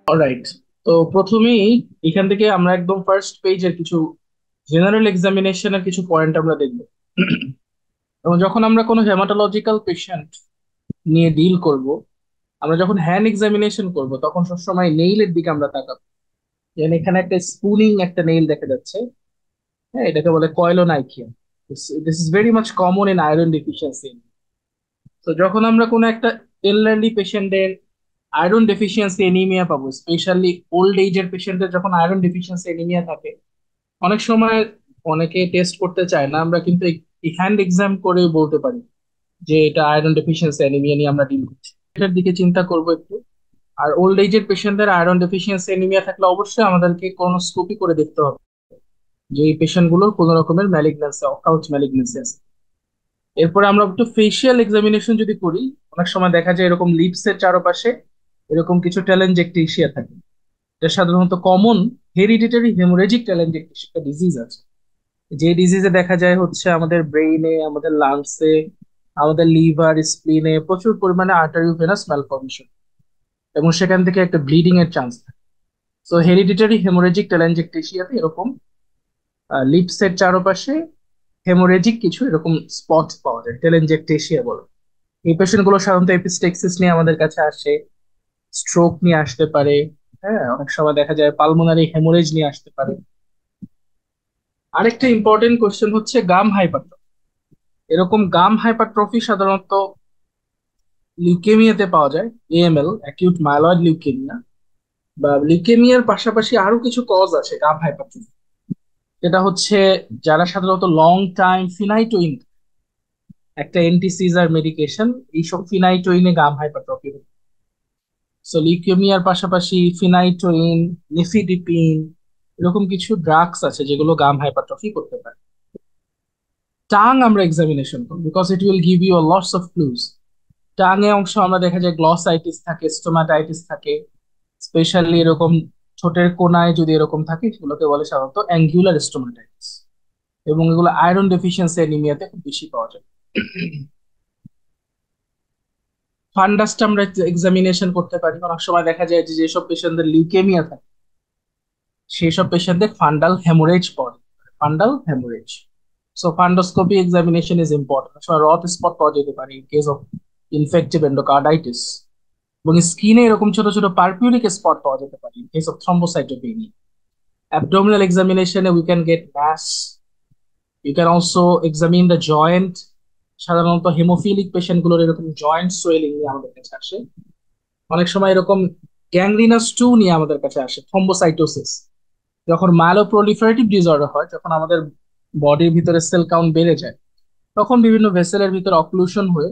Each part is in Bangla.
অলরাইট। তো প্রথমেই এখান থেকে আমরা একদম ফার্স্ট পেজের কিছু জেনারেল এক্সামিনেশনের কিছু পয়েন্ট আমরা দেখব। এবং যখন আমরা কোনো হেমাটোলজিক্যাল পেশেন্ট নিয়ে ডিল করব, আমরা যখন হ্যান্ড এক্সামিনেশন করব তখন সবসময় নেইলের দিকে আমরা তাকাবো। যেন এখানে একটা স্পুনিং একটা নেইল দেখা যাচ্ছে। হ্যাঁ, এটাকে বলে koilonychia. This is very much common in iron deficiency. তো যখন আমরা কোনো একটা এলডারলি পেশেন্টের আয়রন ডেফিসিয়েন্সি এনিমিয়া পাবো, স্পেশালি ওল্ড এজের পেশেন্টের যখন আয়রন ডেফিসিয়েন্সি এনিমিয়া থাকে, অনেক সময় অনেকে টেস্ট করতে চায় না, আমরা কিন্তু হ্যান্ড এক্সাম করে বলতে পারি যে এটা আয়রন ডেফিসিয়েন্সি অ্যানিমিয়া নিয়ে আমরা ডিল করছি। এটার দিকে চিন্তা করবো একটু। আর ওল্ড এজের পেশেন্টদের আয়রন ডেফিসিয়েন্সি অ্যানিমিয়া থাকলে অবশ্যই আমাদেরকে কোনোস্কোপি করে দেখতে হবে যে এই পেশেন্ট গুলোর কোনো রকমের ম্যালিগন্যান্সি, অকাল্ট ম্যালিগন্যান্সি আছে। এরপরে আমরা একটু ফেসিয়াল এক্সামিনেশন যদি করি, অনেক সময় দেখা যায় এরকম লিপস এর চারপাশে এরকম কিছু টেলেনজেক্টেশিয়া থাকে। এটা সাধারণত কমন হেরিডিটারি হেমোরেজিক টেলেনজেক্টেশিয়া একটা ডিজিজ আছে। যে ডিজিজে দেখা যায় হচ্ছে আমাদের ব্রেইনে, আমাদের লাংসে, আমাদের লিভার, স্প্লিনে প্রচুর পরিমাণে আর্টারিওভেনাস ম্যালফরমেশন, এবং সেখান থেকে একটা ব্লিডিং এর চান্স থাকে। সো হেরিডিটারি হেমোরেজিক টেলেনজেক্টেশিয়াতে এরকম লিপস এর চারপাশে হেমোরেজিক কিছু এরকম স্পট পাওয়া যায়, টেলেনজেক্টেশিয়া বলে। এই পেশেন্ট গুলো সাধারণত এপিস্টেক্সিস নিয়ে আমাদের কাছে আসে, স্ট্রোক নিয়ে আসতে পারে। হ্যাঁ, অনেক সময় দেখা যায় পালমোনারি হেমোরেজ নিয়ে আসতে পারে। আরেকটা ইম্পর্টেন্ট কোশ্চেন হচ্ছে গাম হাইপারট্রফি। এরকম গাম হাইপারট্রফি সাধারণত লিউকেমিয়াতে পাওয়া যায়, এএমএল, অ্যাকিউট মাইলয়েড লিউকেমিয়া। বা লিউকেমিয়ার পাশাপাশি আরো কিছু কজ আছে গাম হাইপারট্রফি। যেটা হচ্ছে যারা সাধারণত লং টাইম ফিনাইটোইন, একটা অ্যান্টিসিজার মেডিকেশন, এইসব ফিনাইটোইনে গাম হাইপারট্রফি হয়। সো লিউকেমিয়ার পাশাপাশি ফিনাইটোইন, নিফিডিপিন, এরকম কিছু ড্রাগস আছে যেগুলো গাম হাইপারট্রফি করতে পারে। টাং আমরা এক্সামিনেশন করব because it will give you lots of clues. টাঙে অংশ আমরা দেখা যায় গ্লসাইটিস থাকে, স্টোমাটাইটিস থাকে, স্পেশালি এরকম ঠোঁটের কোনায় যদি এরকম থাকে সেগুলোকে বলে সাধারণত অ্যাঙ্গুলার স্টোমাটাইটিস। এবং এগুলো আয়রন ডেফিসিয়েন্সি অ্যানিমিয়াতে খুব বেশি পাওয়া যায়। ফান্ডাসটা আমরা এক্সামিনেশন করতে পারি। অনেক সময় দেখা যায় যে যেসব পেশেন্টদের লিউকেমিয়া থাকে সেই সব পেশেন্টদের ফান্ডাল হেমোরেজ পড়ে, fundal haemorrhage. So ফান্ডোস্কোপি examination is important. রথ স্পট পাওয়া যেতে পারে in case of infective endocarditis. এবং স্কিনে এরকম ছোট ছোট পারপিউরিক স্পট পাওয়া যেতে পারে in case of thrombocytopenia. Abdominal এক্সামিনেশনে we can get mass. You can also examine the joint. সাধারণত হেমোফিলিক পেশেন্ট গুলোর এরকম জয়েন্ট সোয়েলিং নিয়ে আমাদের কাছে আসে। অনেক সময় এরকম গ্যাংগ্রিনাস 2 নিয়ে আমাদের কাছে আসে, থ্রম্বোসাইটোসিস। যখন মায়োপ্রলিফারেটিভ ডিসঅর্ডার হয়, যখন আমাদের বডির ভিতরে সেল কাউন্ট বেড়ে যায়, তখন বিভিন্ন ভেসেলের ভিতরে অক্লুশন হয়ে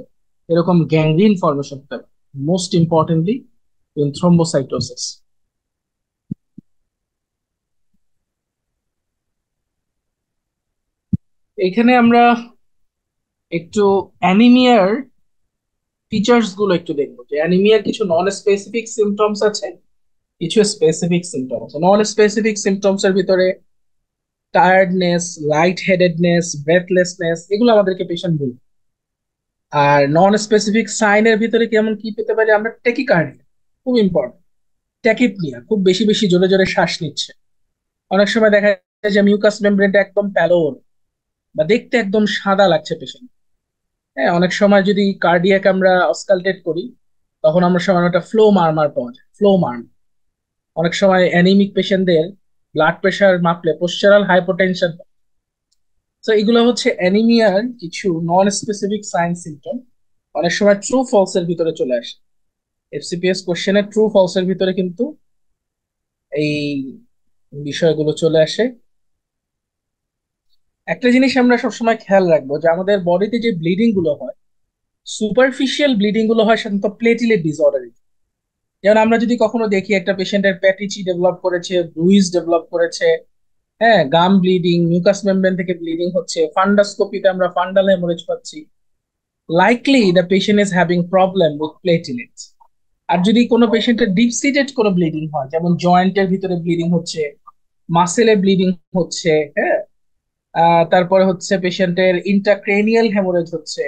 এরকম গ্যাংগ্রিন ফর্মেশন হতে পারে, মোস্ট ইম্পর্টেন্টলি ইন থ্রম্বোসাইটোসিস। এখানে আমরা একটু অ্যানিমিয়ার ফিচার্স গুলো একটু দেখবো, যে অ্যানিমিয়ার কিছু নন স্পেসিফিক সিমটমস আছে, কিছু স্পেসিফিক সিমটম আছে। নন স্পেসিফিক সিমটমস এর ভিতরে টায়ার্ডনেস, লাইট হেডেডনেস, ব্রেথলেসনেস, এগুলো আমাদেরকে পেশেন্ট বলবে। আর নন স্পেসিফিক সাইনের ভিতরে কেমন কি পেতে পারি আমরা, টেকিকার্ডিয়া, খুব ইম্পর্টেন্ট। ট্যাকিপনিয়া, খুব বেশি বেশি জোরে জোরে শ্বাস নিচ্ছে। অনেক সময় দেখা যায় যে মিউকাস মেমব্রেনটা একদম প্যালোর বা দেখতে একদম সাদা লাগছে পেশেন্ট। হ্যাঁ, অনেক সময় যদি কার্ডিয়াক আমরা অস্কালটেট করি তখন আমরা সময় একটা ফ্লো মারমার পাওয়া যায়, ফ্লো মার্ম। অনেক সময় অ্যানিমিক পেশেন্টদের ব্লাড প্রেশার মাপলে পোস্চারাল হাইপোটেনশন। তো এগুলো হচ্ছে অ্যানিমিয়ার কিছু নন স্পেসিফিক সাইন সিমটম। অনেক সময় ট্রু ফলস এর ভিতরে চলে আসে। এফসিপিএস কোশ্চেনে ট্রু ফলস এর ভিতরে কিন্তু এই বিষয়গুলো চলে আসে। একটা জিনিস আমরা সবসময় খেয়াল রাখবো যে আমাদের বডিতে যে ব্লিডিং গুলো হয়, সুপারফিশিয়াল ব্লিডিং গুলো হয় সাধারণত প্লেটিলেট ডিসঅর্ডারে। যেমন আমরা যদি কখনো দেখি একটা পেশেন্টের প্যাটিচি ডেভেলপ করেছে, ব্রুইজ ডেভেলপ করেছে, হ্যাঁ, গাম ব্লিডিং, মিউকাস মেমব্রেন থেকে ব্লিডিং হচ্ছে, ফান্ডাস্কোপিতে আমরা ফান্ডাল হেমোরেজ পাচ্ছি, likely the patient is having problem with platelets. আর যদি কোনো পেশেন্টের ডিপ সিটেড কোনো ব্লিডিং হয়, যেমন জয়েন্টের ভিতরে ব্লিডিং হচ্ছে, মাসেলে ব্লিডিং হচ্ছে, হ্যাঁ, তারপরে হচ্ছে পেশেন্টের ইন্ট্রাক্রেনিয়াল হেমোরেজ হচ্ছে,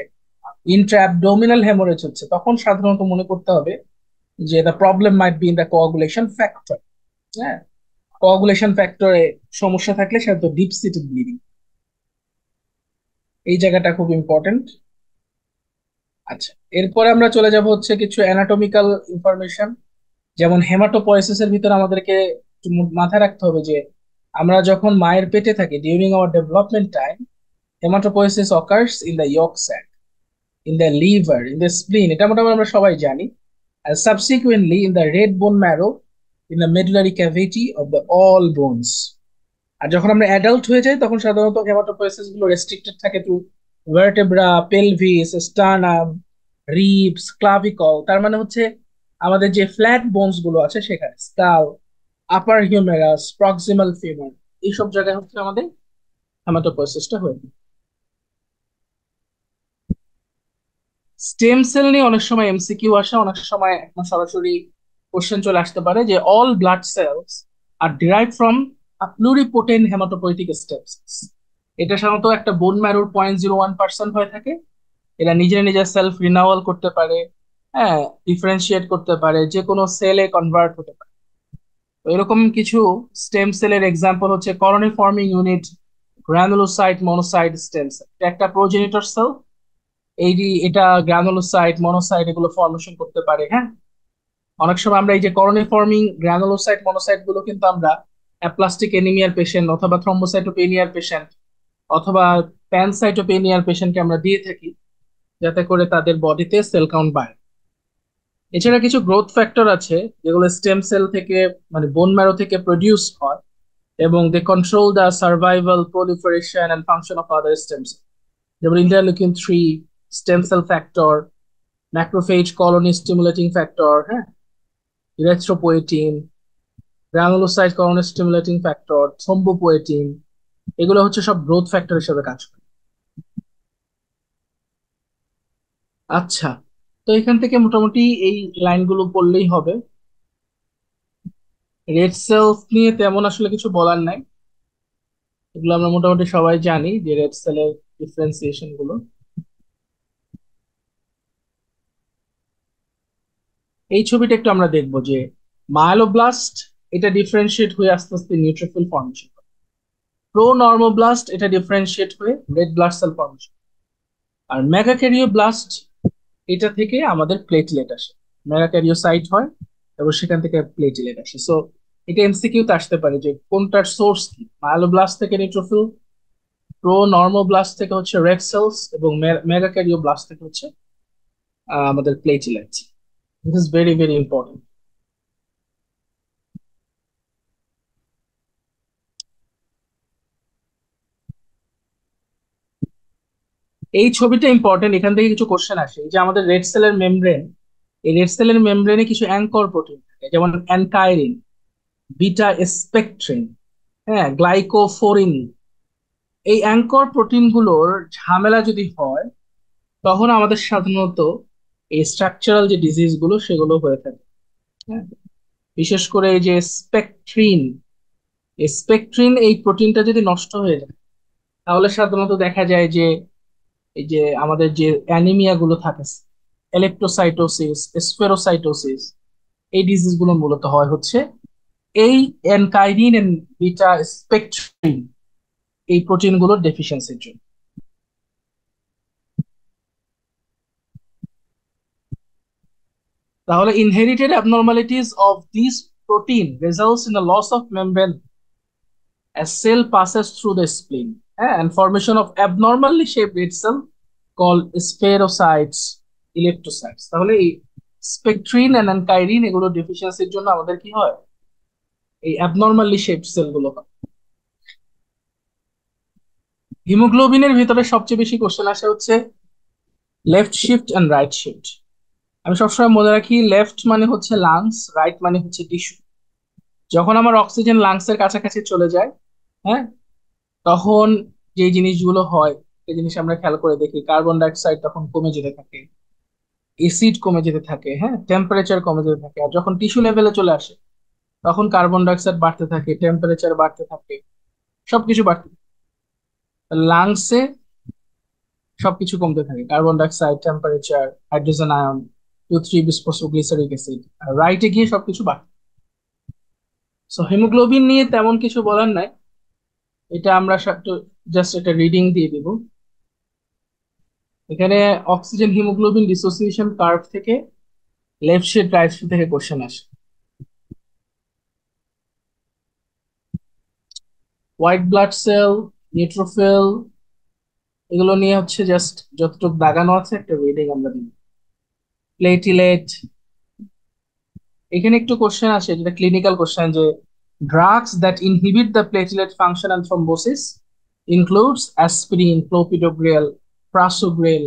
ইন্ট্রাঅ্যাবডোমিনাল হেমোরেজ হচ্ছে, তখন সাধারণত মনে করতে হবে যে the problem might be in the coagulation factor. হ্যাঁ, কোয়াগুলেশন ফ্যাক্টরে সমস্যা থাকলে সাধারণত ডিপ সিটেড ব্লিডিং, এই জায়গাটা খুব ইম্পর্টেন্ট। আচ্ছা, এরপরে আমরা চলে যাব হচ্ছে কিছু অ্যানাটমিক্যাল ইনফরমেশন। যেমন হেমাটোপয়েসিস এর ভিতরে আমাদেরকে একটু মাথায় রাখতে হবে যে আমরা যখন মায়ের পেটে থাকি during our development time, haematopoiesis occurs in the yolk sac, in the liver, in the spleen, এটা মোটামুটি আমরা সবাই জানি। আর subsequently in the red bone marrow, in the medullary cavity of the all bones. আর যখন আমরা অ্যাডাল্ট হয়ে যাই তখন সাধারণত হেমাটোপয়েসিস গুলো রেস্ট্রিক্টেড থাকে to vertebra, pelvis, sternum, ribs, clavicle. তার মানে হচ্ছে আমাদের যে ফ্ল্যাট বোনস গুলো আছে সেখানে, স্কাল, আপার হিউমেরাস, প্রক্সিমাল ফিমার, এইসব জায়গায় হচ্ছে আমাদের হেমাটোপয়েসিসটা হয়ে থাকে। স্টেম সেল নিয়ে অনেক সময় এমসিকিউ আসে, অনেক সময় একদম সরাসরি কোশ্চেন চলে আসতে পারে যে all blood cells are derive from a pluripotent haematopoietic stem cells. এটা সাধারণত একটা বোন ম্যারোর 0.01% হয়ে থাকে। এরা নিজে নিজে সেলফ রিনাওয়াল করতে পারে, হ্যাঁ, ডিফারেন্সিয়েট করতে পারে, যে কোনো সেলে কনভার্ট হতে পারে। তো এরকম কিছু স্টেম সেলের এক্সাম্পল হচ্ছে colony forming unit, granulocyte, monocyte stem cell. এটা একটা প্রোজেনিটর সেল। এটা গ্রানুলোসাইট, মনোসাইট এগুলো ফর্মেশন করতে পারে। হ্যাঁ, অনেক সময় আমরা এই যে কলোনি ফর্মিং গ্রানুলোসাইট, মনোসাইট গুলো কিন্তু আমরা অ্যাপ্লাস্টিক এনিমিয়ার পেশেন্ট অথবা থ্রম্বোসাইটোপেনিয়ার পেশেন্ট অথবা প্যানসাইটোপেনিয়ার পেশেন্টকে আমরা দিয়ে থাকি, যাতে করে তাদের বডিতে সেল কাউন্ট বাড়ে। এছাড়া কিছু গ্রোথ ফ্যাক্টর আছে যেগুলো স্টেম সেল থেকে, মানে বোন ম্যারো থেকে প্রডিউস হয়, এবং they control the survival, proliferation and function of other stem cell. যেমন interleukin 3, stem cell factor, macrophage colony stimulating factor, হ্যাঁ, erythropoietin, granulocyte colony stimulating factor, thrombopoietin, এগুলো হচ্ছে সব গ্রোথ ফ্যাক্টর হিসেবে কাজ করে। আচ্ছা, তো এখান থেকে মোটামুটি এই লাইনগুলো পড়লেই হবে। রেড সেলস নিয়ে তেমন আসলে কিছু বলার নাই, এগুলো আমরা মোটামুটি সবাই জানি যে রেড সেলের ডিফারেন্সিয়েশন গুলো। এই ছবিটা একটু আমরা দেখবো যে মায়োলোব্লাস্ট, এটা ডিফারেন্সিয়েট হয়ে আস্তে আস্তে নিউট্রোফিল ফর্মেশন। প্রো নর্মোব্লাস্ট, এটা ডিফারেন্সিয়েট হয়ে রেড ব্লাড সেল ফর্মেশন। আর মেগাক্যারিওব্লাস্ট, এটা থেকে আমাদের প্লেটলেট আসে, মেগাক্যারিওসাইট হয় এবং সেখান থেকে প্লেটলেট আসে। সো এটা এমসিকিউ তে আসতে পারে যে কোনটার সোর্স কি, মায়োলোব্লাস্ট থেকে নিউট্রোফিল, প্রো নর্মোব্লাস্ট থেকে হচ্ছে রেড সেলস, এবং মেগাক্যারিওব্লাস্ট থেকে হচ্ছে আমাদের platelet. This is very very important. এই ছবিটা ইম্পর্টেন্ট, এখান থেকে কিছু কোশ্চেন আসে। এই যে আমাদের রেড সেলের মেমব্রেন, এই রেড সেলের মেমব্রেনে কিছু অ্যাঙ্কর প্রোটিন থাকে, যেমন অ্যানকাইরিন, বিটা স্পেকট্রিন, হ্যাঁ, গ্লাইকোফোরিন। এই অ্যাঙ্কর প্রোটিন গুলোর ঝামেলা যদি হয় তখন আমাদের সাধারণত এই স্ট্রাকচারাল যে ডিজিজ গুলো সেগুলো হয়ে থাকে। হ্যাঁ, বিশেষ করে এই যে স্পেকট্রিন, এই স্পেকট্রিন এই প্রোটিনটা যদি নষ্ট হয়ে যায় তাহলে সাধারণত দেখা যায় যে এই যে আমাদের যে অ্যানিমিয়া গুলো থাকে, ইলেকট্রোসাইটোসিস, স্ফেরোসাইটোসিস, এই ডিজিজ গুলো মূলত হয় হচ্ছে এই অ্যানকাইরিন এন্ড বিটা স্পেকট্রিন, এই প্রোটিন গুলোর ডেফিসিয়েন্সির জন্য। তাহলে inherited abnormalities of these protein results in the loss of membrane as cell passes through the spleen, and formation of abnormally shaped red cell called spherocytes, electrocytes। তাহলে এই স্পেকট্রিন এন্ড অ্যানকাইরিন এগুলো ডেফিসিয়েন্সির জন্য আমাদের কি হয়, এই অ্যাবনর্মালি শেপড সেল গুলো হয়। হিমোগ্লোবিনের ভিতরে সবচেয়ে বেশি কোশ্চেন আসে হচ্ছে left shift and right shift. আমি সবসময় মনে রাখি লেফট মানে হচ্ছে লাংস, রাইট মানে হচ্ছে টিস্যু। যখন আমার অক্সিজেন লাংসের কাছাকাছি চলে যায়, হ্যাঁ, তখন যে জিনিসগুলো হয় সেই জিনিস আমরা খেয়াল করে দেখি, কার্বন ডাইঅক্সাইড তখন কমে যেতে থাকে, এসিড কমে যেতে থাকে, হ্যাঁ, টেম্পারেচার কমে যেতে থাকে। আর যখন টিস্যু লেভেলে চলে আসে তখন কার্বন ডাইঅক্সাইড বাড়তে থাকে, টেম্পারেচার বাড়তে থাকে, সবকিছু বাড়তে থাকে। লাংসে সবকিছু কমতে থাকে, carbon dioxide, temperature, hydrogen ion, two three bisphosphoglyceric acid. আর রাইটে গিয়ে সবকিছু বাড়ে। সো হিমোগ্লোবিন নিয়ে তেমন কিছু বলার নাই, এটা আমরা জাস্ট একটা রিডিং দিয়ে দিব। এখানে অক্সিজেন হিমোগ্লোবিন ডিসোসিয়েশন কার্ভ থেকে লেফট শিফট রাইট শিফট থেকে কোশ্চেন আসে। হোয়াইট ব্লাড সেল, নিউট্রোফিল, এগুলো নিয়ে হচ্ছে জাস্ট যতটুকু দাগানো আছে একটা রিডিং আমরা দিব। প্লেটিলেট, এখানে একটু কোশ্চেন আসে যেটা ক্লিনিক্যাল কোশ্চেন, যে drugs that inhibit the platelet function and thrombosis includes aspirin, clopidogrel, prasugrel,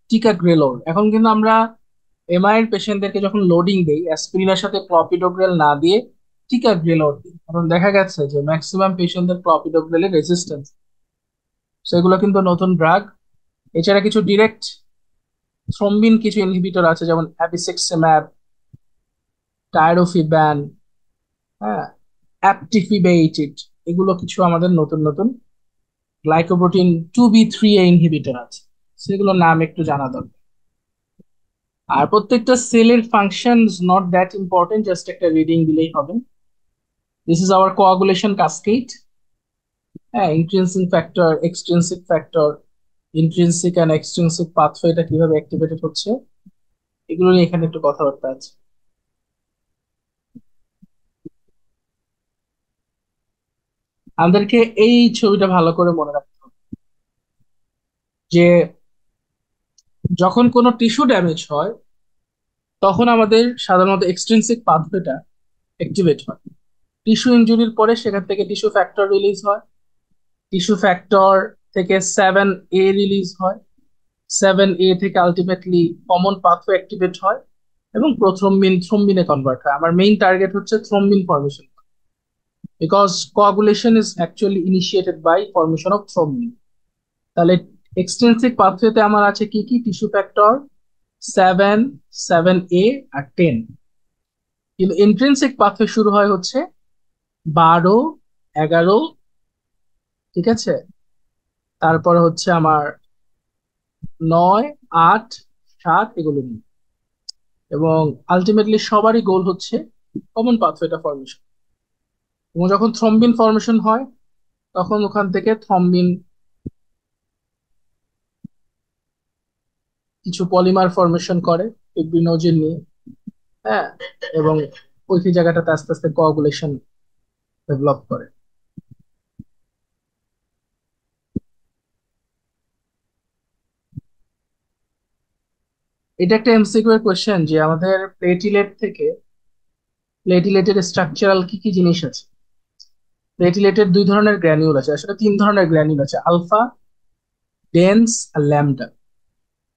ticagrelor. এখন কিন্তু আমরা এমআই এর পেশেন্টদেরকে যখন লোডিং দেই অ্যাসপিরিনের সাথে ক্লপিডোগ্রেল না দিয়ে টিকাগ্রেলোর দিই, কারণ দেখা গেছে যে ম্যাক্সিমাম পেশেন্টদের ক্লপিডোগ্রেলের রেজিস্ট্যান্স। সেগুলো কিন্তু নতুন ড্রাগ। এছাড়া কিছু ডিরেক্ট থ্রম্বিন কিছু ইনহিবিটর আছে, যেমন অ্যাবিসিক্সিম্যাব, টাইরোফিব্যান, হ্যাঁ, অ্যাপটিফিবেইটেড, এগুলো কিছু আমাদের নতুন নতুন গ্লাইকোপ্রোটিন 2B3 এ ইনহিবিটর আছে, সেগুলোর নাম একটু জানা দরকার। আর প্রত্যেকটা সেলের function not that important, just একটা রিডিং দিলেই হবে। This is our coagulation cascade. হ্যাঁ, intrinsic factor, extrinsic factor, intrinsic and extrinsic পাথওয়েটা কিভাবে অ্যাক্টিভেটেড হচ্ছে, এগুলো নিয়ে এখানে একটু কথাবার্তা আছে। আমাদেরকে এই ছবিটা ভালো করে মনে রাখতে হবে যে যখন কোনো টিস্যু ড্যামেজ হয় তখন আমাদের সাধারণত এক্সট্রিনসিক পাথওয়েটা অ্যাক্টিভেট হয়। টিস্যু ইনজুরির পরে সেখান থেকে টিস্যু ফ্যাক্টর রিলিজ হয়, টিস্যু ফ্যাক্টর থেকে 7A রিলিজ হয়, 7A থেকে আলটিমেটলি কমন পাথওয়ে অ্যাক্টিভেট হয় এবং প্রথ্রম্বিন থ্রম্বিনে কনভার্ট হয়। আমার মেইন টার্গেট হচ্ছে thrombin formation, because coagulation is actually initiated by formation of thrombin. তাহলে এক্সটেন্সিক পাথওয়েতে আমার আছে কি কি? টিস্যু ফ্যাক্টর 7, 7A আর 10। কিন্তু ইন্ট্রিনসিক পাথওয়ে শুরু হয় হচ্ছে 12, 11, ঠিক আছে, তারপর হচ্ছে আমার 9, 8, 7, এগুলো নিয়ে। এবং আলটিমেটলি সবারই গোল হচ্ছে কমন পাথওয়েটা ফর্মেশন। এবং যখন থ্রম্বিন ফর্মেশন হয় তখন ওখান থেকে থ্রম্বিন কিছু পলিমার ফর্মেশন করে ফিব্রিনোজেন নিয়ে, হ্যাঁ, এবং ওই জায়গাটাতে আস্তে আস্তে কোয়াগুলেশন ডেভেলপ করে। এটা একটা এমসিকিউ এর কোশ্চেন যে আমাদের প্লেটিলেট থেকে প্লেটিলেটের স্ট্রাকচারাল কি কি জিনিস আছে। প্লেটিলেটের দুই ধরনের গ্র্যানিউল আছে, আসলে তিন ধরনের গ্র্যানিউল আছে, আলফা, ডেন্স আর ল্যামডা।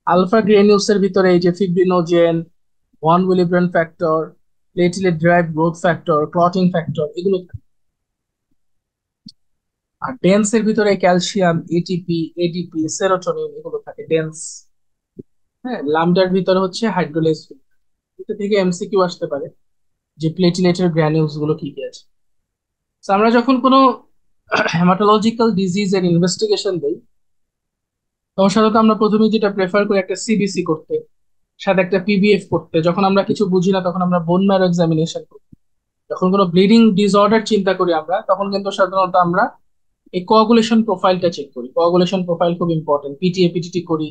আলফা গ্র্যানিউলস এর ভিতরে এই যে fibrinogen, von Willebrand factor, platelet derived growth factor, clotting factor, এগুলো থাকে। আর ডেন্স এর ভিতরে ক্যালসিয়াম, এটিপি, এডিপি, সেরোটোনিন, এগুলো থাকে ডেন্স। হ্যাঁ, ল্যামডার ভিতরে হচ্ছে হাইড্রোলাইজ। এটা থেকে এমসিকিউ আসতে পারে যে প্লেটিলেটের গ্র্যানিউলস গুলো কি কি আছে। So, আমরা যখন কোনো হেমাটোলজিক্যাল ডিজিজ এর ইনভেস্টিগেশন দেই তখন সাধারণত আমরা প্রথমে যেটা প্রেফার করি একটা সিবিসি করতে, সাথে একটা পিবিএফ করতে। যখন আমরা কিছু বুঝি না তখন আমরা বোন ম্যারো এক্সামিনেশন করি। যখন কোনো ব্লিডিং ডিসঅর্ডার চিন্তা করি আমরা, তখন কিন্তু সাধারণত আমরা এই কোয়াগুলেশন প্রোফাইলটা চেক করি। কোয়াগুলেশন প্রোফাইল খুব ইম্পর্টেন্ট, পিটিএ পিটিটি করি।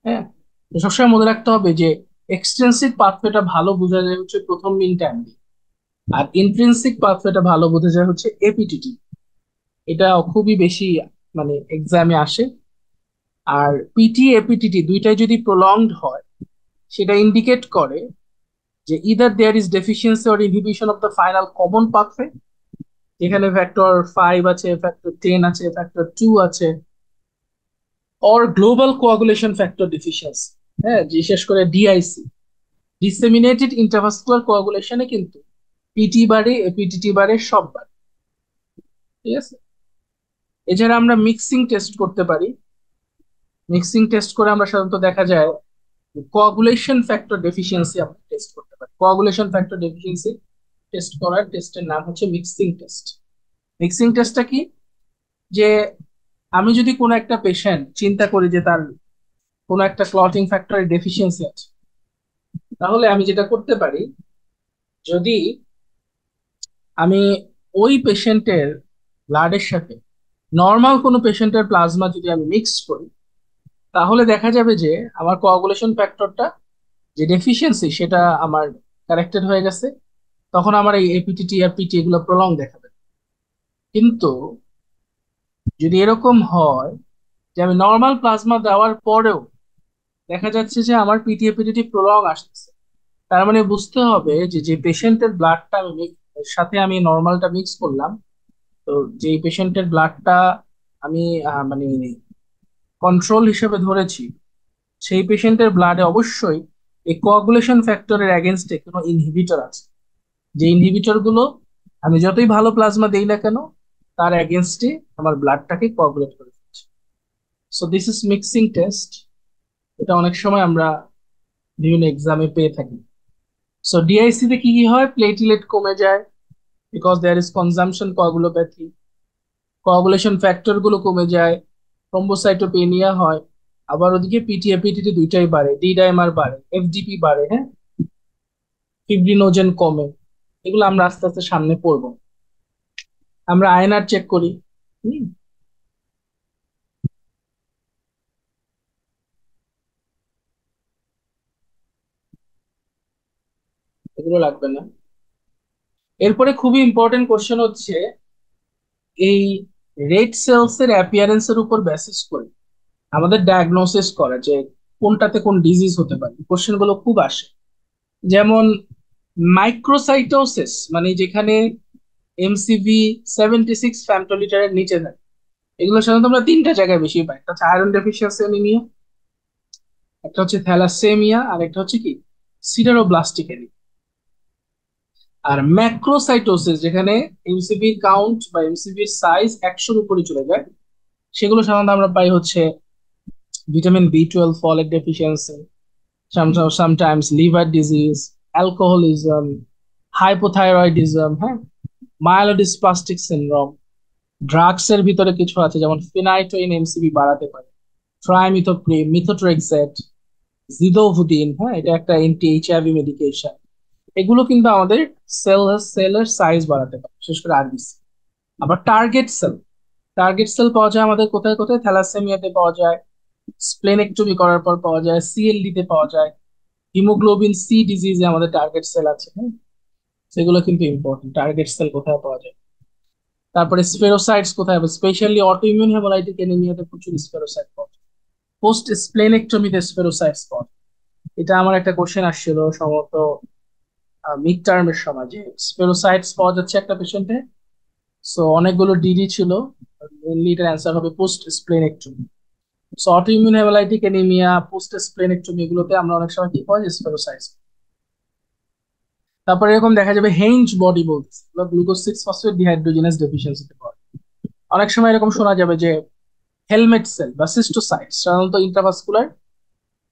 হ্যাঁ, তো সবসময় মনে রাখতে হবে যে এক্সটেন্সিভ পাথওয়েটা ভালো বোঝা যায় হচ্ছে প্রথম মিন টাইম, আর ইন্ট্রিনসিক পাথওয়েটা ভালো বোঝা যায় হচ্ছে এপিটিটি। এটা খুবই বেশি মানে এক্সামে আসে। আর পিটি এপিটিটি দুইটাই যদি প্রলংড হয় সেটা ইন্ডিকেট করে যে either there is deficiency or inhibition of the final common pathway, যেখানে ফ্যাক্টর 5 আছে, ফ্যাক্টর 10 আছে, ফ্যাক্টর 2 আছে, or global coagulation factor deficiency. হ্যাঁ, বিশেষ করে ডিআইসি, ডিসেমিনেটেড ইন্টারভাস্কুলার কোয়াগুলেশনে কিন্তু পিটি বাড়ে, এপিটিটি বাড়ে, সব বাড়ে। ঠিক আছে, এছাড়া আমরা মিক্সিং টেস্ট করতে পারি। মিক্সিং টেস্ট করে আমরা সাধারণত দেখা যায় কোয়াগুলেশন ফ্যাক্টর ডেফিসিয়েন্সি আমরা টেস্ট করতে পারি। কোয়াগুলেশন ফ্যাক্টর ডেফিসিয়েন্সি টেস্ট করার টেস্টের নাম হচ্ছে মিক্সিং টেস্ট। মিক্সিং টেস্টটা কি? যে আমি যদি কোনো একটা পেশেন্ট চিন্তা করি যে তার কোনো একটা ক্লটিং ফ্যাক্টরের ডেফিসিয়েন্সি আছে, তাহলে আমি যেটা করতে পারি, যদি আমি ওই পেশেন্টের ব্লাডের সাথে নর্মাল কোনো পেশেন্টের প্লাজমা যদি আমি মিক্স করি, তাহলে দেখা যাবে যে আমার কোয়াগুলেশন ফ্যাক্টরটা যে ডেফিসিয়েন্সি সেটা আমার কারেক্টেড হয়ে গেছে। তখন আমার এই এপিটিটি আর পিটি এগুলো প্রলং দেখাবে। কিন্তু যদি এরকম হয় যে আমি নর্মাল প্লাজমা দেওয়ার পরেও দেখা যাচ্ছে যে আমার পিটি এপিটিটি প্রলং আসতেছে, তার মানে বুঝতে হবে যে যে পেশেন্টের ব্লাডটা আমি সাথে আমি নর্মালটা মিক্স করলাম, তো যে পেশেন্টের ব্লাডটা আমি মানে কন্ট্রোল হিসেবে ধরেছি, সেই পেশেন্টের ব্লাডে অবশ্যই এই কোয়াগুলেশন ফ্যাক্টরের এগেনস্টে কোনো ইনহিবিটর আছে, যে ইনহিবিটর গুলো আমি যতই ভালো প্লাজমা দেই না কেন তার এগেনস্টে আমার ব্লাডটাকে কোয়াগুলেট করে ফেলছে। So this is mixing test. এটা অনেক সময় আমরা বিভিন্ন এক্সামে পেয়ে থাকি। সো ডিআইসি তে কি কি হয়, প্লেটলেট কমে যায় because there is consumption coagulopathy, coagulation factor গুলো কমে যায়, থ্রম্বোসাইটোপেনিয়া হয়। আবার ওদিকে পিটিএপিটিটি দুইটাই বাড়ে, ডি ডাইমার বাড়ে, এফডিপি বাড়ে, হ্যাঁ, ফিব্রিনোজেন কমে। এগুলো আমরা আস্তে আস্তে সামনে পড়বো। আমরা আয়নার চেক করি। হুম, এগুলো লাগবে না। এরপরে খুবই ইম্পর্টেন্ট কোশ্চেন হচ্ছে এই রেড সেলস এর অ্যাপিয়ারেন্স এর উপর বেসিস করে আমাদের ডায়াগনোসিস করা যে কোনটাতে কোন ডিজিজ হতে পারে, কোশ্চেন গুলো খুব আসে। যেমন মাইক্রোসাইটোসিস, মানে যেখানে এমসিভি 76 ফ্যামটোলিটারের নিচে থাকে, এগুলো সাধারণত আমরা তিনটা জায়গায় বেশি পাই। একটা হচ্ছে আয়রন ডেফিসিয়েন্সি অ্যানিমিয়া, একটা হচ্ছে থ্যালাসেমিয়া, আর একটা হচ্ছে কি সিডারোব্লাস্টিক অ্যানিমিয়া। আর ম্যাক্রোসাইটোসিস, যেখানে এমসিভির কাউন্ট বা এমসিভির সাইজ 100-র উপরে চলে যায়, সেগুলো সাধারণত আমরা পাই হচ্ছে vitamin B 12 folate deficiency, sometimes liver disease, alcoholism, hypothyroidism, হ্যাঁ, মাইলোডিসপ্লাস্টিক সিনড্রোম। ড্রাগস এর ভিতরে কিছু আছে যেমন ফিনাইটোইন এমসিবি বাড়াতে পারে, ট্রাইমিথোপ্রিম, মিথোট্রেক্সেট, জিদোভুদিন, হ্যাঁ, এটা একটা এন্টি এইচআইভি মেডিকেশন। এগুলো কিন্তু আমাদের সেলের সাইজ বাড়াতে পারে, বিশেষ করে আরবিসি। আবার টার্গেট সেল পাওয়া যায় আমাদের কোথায় কোথায়, থ্যালাসেমিয়াতে পাওয়া যায়, স্প্লেনেক্টমি করার পর পাওয়া যায়, সিএলডি তে পাওয়া যায়, হিমোগ্লোবিন সি ডিজিজে আমাদের টার্গেট সেল আছে, হ্যাঁ, সেগুলো কিন্তু ইম্পর্টেন্ট, টার্গেট সেল কোথায় পাওয়া যায়। তারপরে স্পেরোসাইটস কোথায় হবে, স্পেশালি অটোইমিউন হেমোলাইটিক অ্যানিমিয়াতে প্রচুর স্পেরোসাইট পাওয়া যায়, পোস্ট স্প্লেনেক্টমিতে স্পেরোসাইটস পাওয়া যায়। এটা আমার একটা কোশ্চেন আসছিল সম্ভবত মিড টার্মের সময়, যে স্পেরোসাইটস পাওয়া যাচ্ছে একটা পেশেন্টে, সো অনেকগুলো ডিডি ছিল, মেনলি এটার অ্যান্সার হবে post splenectomy. So autoimmune haemolytic anaemia, post splenectomy, এগুলোতে আমরা অনেক সময় কি পাই, স্পেরোসাইটস। তারপরে এরকম দেখা যাবে হেঞ্জ বডি বলতে গ্লুকোজ 6 ফসফেট ডিহাইড্রোজেনাস ডেফিসিয়েন্সিতে পাওয়া যায়। অনেক সময় এরকম শোনা যাবে যে হেলমেট সেল বা সিস্টোসাইটস, সাধারণত ইন্ট্রাভাস্কুলার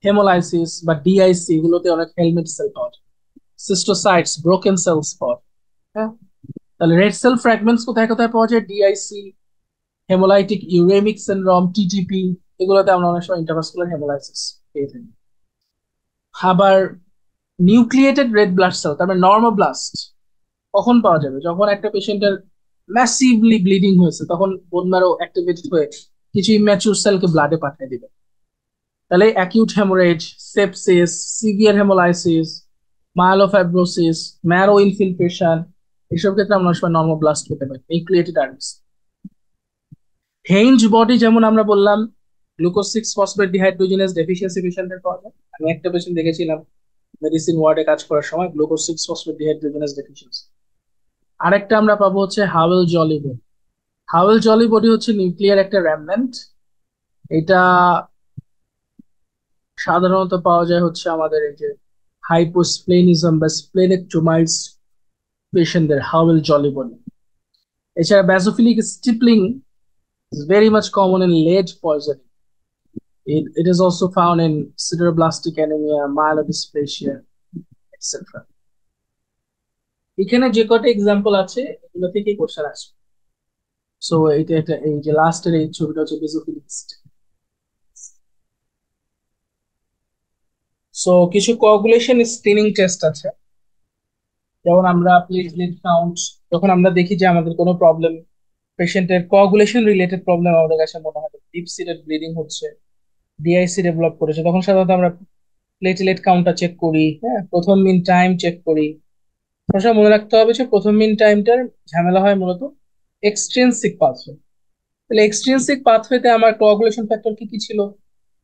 হেমোলাইসিস বা ডিআইসি এগুলোতে অনেক হেলমেট সেল পাওয়া যায়, সিস্টোসাইটস, ব্রোকেন সেলস পাওয়া যায়। হ্যাঁ, তাহলে রেড সেল ফ্র্যাগমেন্টস কোথায় কোথায় পাওয়া যায়, DIC, haemolytic uraemic syndrome, TTP, এগুলোতে আমরা অনেক সময় ইন্ট্রাভাস্কুলার হেমোলাইসিস পেয়ে থাকি। আবার নিউক্লিয়েটেড রেড ব্লাড সেল, তার মানে নর্মোব্লাস্ট, কখন পাওয়া যাবে, যখন একটা পেশেন্টের ম্যাসিভলি ব্লিডিং হয়েছে, তখন বোন ম্যারো অ্যাক্টিভেটেড হয়ে কিছু ইম্যাচুর সেলকে ব্লাডে পাঠিয়ে দিবে। তাহলে acute haemorrhage, sepsis, severe haemolysis, myelofibrosis, marrow infiltration, এসব ক্ষেত্রে আমরা অনেক সময় নর্মোব্লাস্ট পেতে পারি, নিউক্লিয়েটেড আর্মিস। হেঞ্জ বডি যেমন আমরা বললাম গ্লুকোজ 6 ফসফেট ডিহাইড্রোজেনাস ডেফিসিয়েন্সি পেশেন্টের পাওয়া যায়। আমি একটা পেশেন্ট দেখেছিলাম মেডিসিন ওয়ার্ডে কাজ করার সময়, গ্লুকোজ 6 ফসফেট ডিহাইড্রোজেনাস ডেফিসিয়েন্সি। আরেকটা আমরা পাবো হচ্ছে হাওয়েল জলি বডি। হাওয়েল জলি বডি হচ্ছে নিউক্লিয়ার একটা র্যামনেন্ট। এটা সাধারণত পাওয়া যায় হচ্ছে আমাদের এই যে হাইপোস্প্লেনিজম বা স্প্লেনেকটোমাইটস পেশেন্টদের হাওয়েল জলি বডি। এছাড়া ব্যাসোফিলিক stippling is very much common in lead poisoning. It is also found in sideroblastic anemia, myelodysplasia, etc. এখানে যে কটা এক্সাম্পল আছে এগুলো থেকে কোশ্চেন আসবে। সো এটা এটা এই যে লাস্টের এই ছবিটা হচ্ছে বেসোফিলিক। সো কিছু কোয়াগুলেশন স্ক্রিনিং টেস্ট আছে, যেমন আমরা প্লেটলেট কাউন্ট, যখন আমরা দেখি যে আমাদের কোনো প্রবলেম, পেশেন্টের কোয়াগুলেশন রিলেটেড প্রবলেম আমাদের কাছে মনে হয় ডিপ সিটেড ব্লিডিং হচ্ছে, ডিআইসি ডেভেলপ করেছে, তখন সাধারণত আমরা প্লেটলেট কাউন্টটা চেক করি, হ্যাঁ, প্রথম মিন টাইম চেক করি। সবসময় মনে রাখতে হবে যে প্রথম মিন টাইমটার ঝামেলা হয় মূলত এক্সট্রিনসিক পাথওয়ে। তাহলে এক্সট্রিনসিক পাথওয়েতে আমার কোয়াগুলেশন ফ্যাক্টর কি কি ছিল,